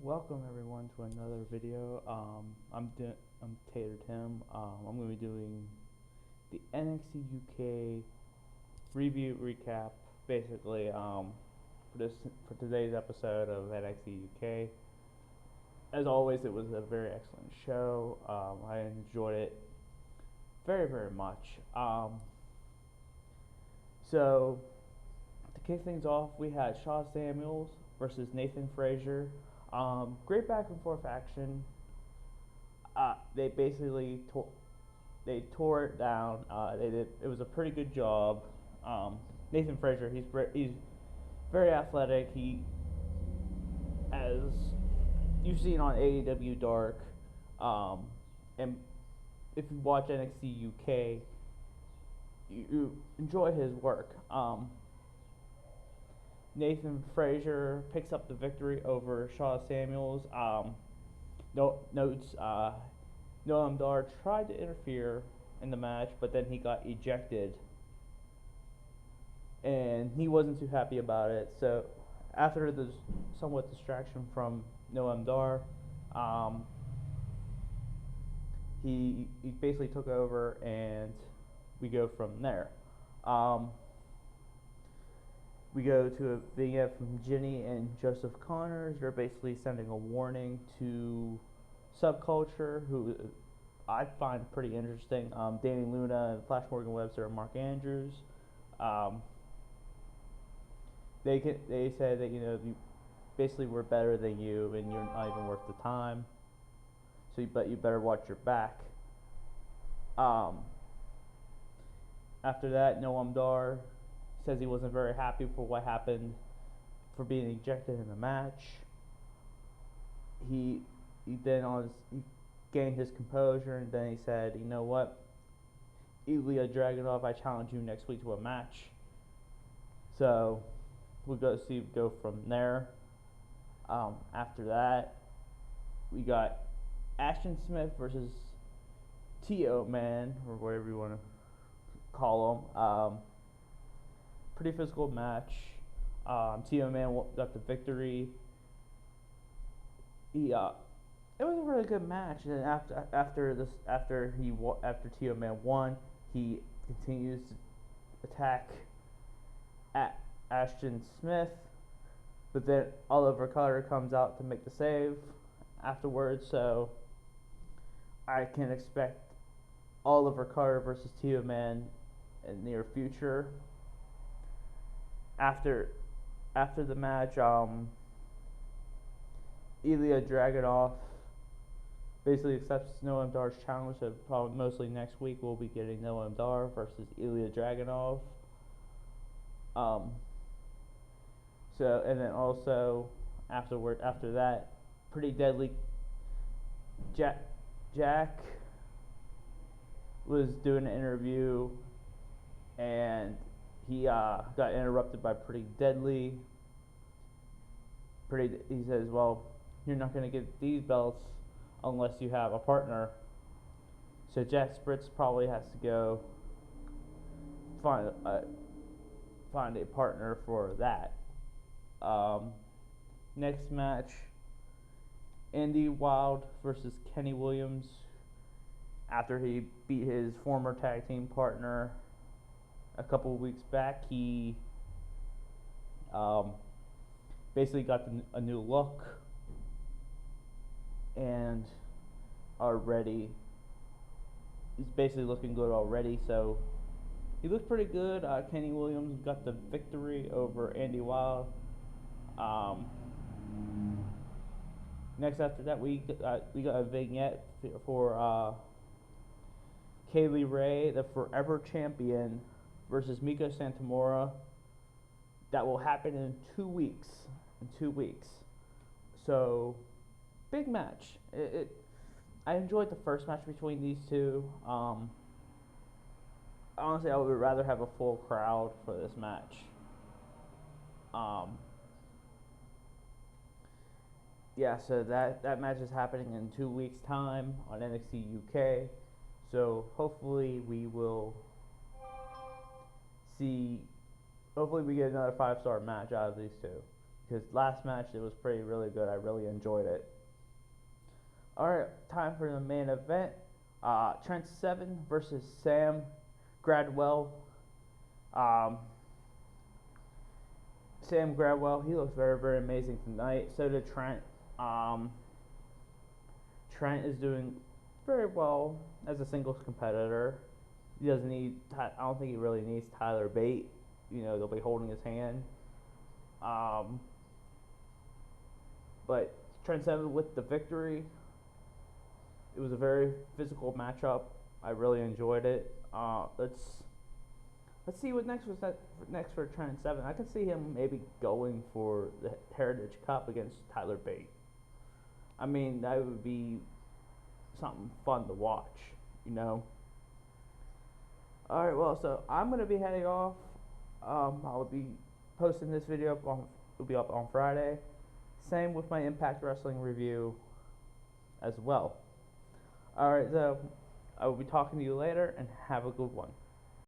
Welcome everyone to another video. I'm Tater Tim. I'm going to be doing the NXT UK review recap, basically, for today's episode of NXT UK. As always, it was a very excellent show. I enjoyed it very, very much. So to kick things off, we had Shaw Samuels versus Nathan Frazer. Great back and forth action. They basically tore it down. It was a pretty good job. Nathan Frazer, he's very athletic. He, as you've seen on AEW Dark, and if you watch NXT UK, you enjoy his work. Nathan Frazer picks up the victory over Shaw Samuels. Notes Noam Dar tried to interfere in the match, but then he got ejected, and he wasn't too happy about it. So after the somewhat distraction from Noam Dar, he basically took over, and we go from there. We go to a vignette from Ginny and Joseph Connors. They're basically sending a warning to Subculture, who I find pretty interesting. Danny Luna and Flash Morgan Webster and Mark Andrews. They said that you basically we're better than you, and you're not even worth the time. So you better watch your back. After that, Noam Dar says he wasn't very happy for what happened, for being ejected in the match. He gained his composure, and then he said, "You know what, Ilya Dragunov, I challenge you next week to a match." So we'll go from there. After that, we got Ashton Smith versus Teoman, or whatever you want to call him. Pretty physical match. Teoman got the victory. It was a really good match. And after Teoman won, he continues to attack at Ashton Smith, but then Oliver Carter comes out to make the save afterwards. So I can expect Oliver Carter versus Teoman in the near future. After the match, Ilya Dragunov basically accepts Noam Dar's challenge. So probably mostly next week we'll be getting Noam Dar versus Ilya Dragunov. So, and then also after that, Pretty Deadly Jack was doing an interview, and he got interrupted by Pretty Deadly. He says, "Well, you're not going to get these belts unless you have a partner." So Jack Spritz probably has to go find a partner for that. Next match, Andy Wild versus Kenny Williams. After he beat his former tag team partner a couple of weeks back, he basically got a new look, and already he's basically looking good already. So he looked pretty good. Kenny Williams got the victory over Andy Wild. Next after that, we got a vignette for Kaylee Ray, the Forever Champion, versus Miko Santomura. That will happen in 2 weeks. So big match. I enjoyed the first match between these two. Honestly, I would rather have a full crowd for this match. Yeah, so that match is happening in 2 weeks' time on NXT UK. So hopefully we get another 5-star match out of these two. because last match it was really good. I really enjoyed it. All right, time for the main event. Trent Seven versus Sam Gradwell. Um, Sam Gradwell, he looks very amazing tonight. So did Trent. Um, Trent is doing very well as a singles competitor. He doesn't need. I don't think he really needs Tyler Bate. They'll be holding his hand. Um, but Trent Seven with the victory. It was a very physical matchup. I really enjoyed it. Let's see what next for Trent Seven. I can see him maybe going for the Heritage Cup against Tyler Bate. I mean, that would be something fun to watch. All right. Well, so I'm gonna be heading off. I'll be posting this video it'll be up on Friday. Same with my Impact Wrestling review as well. Alright, so I will be talking to you later, and have a good one.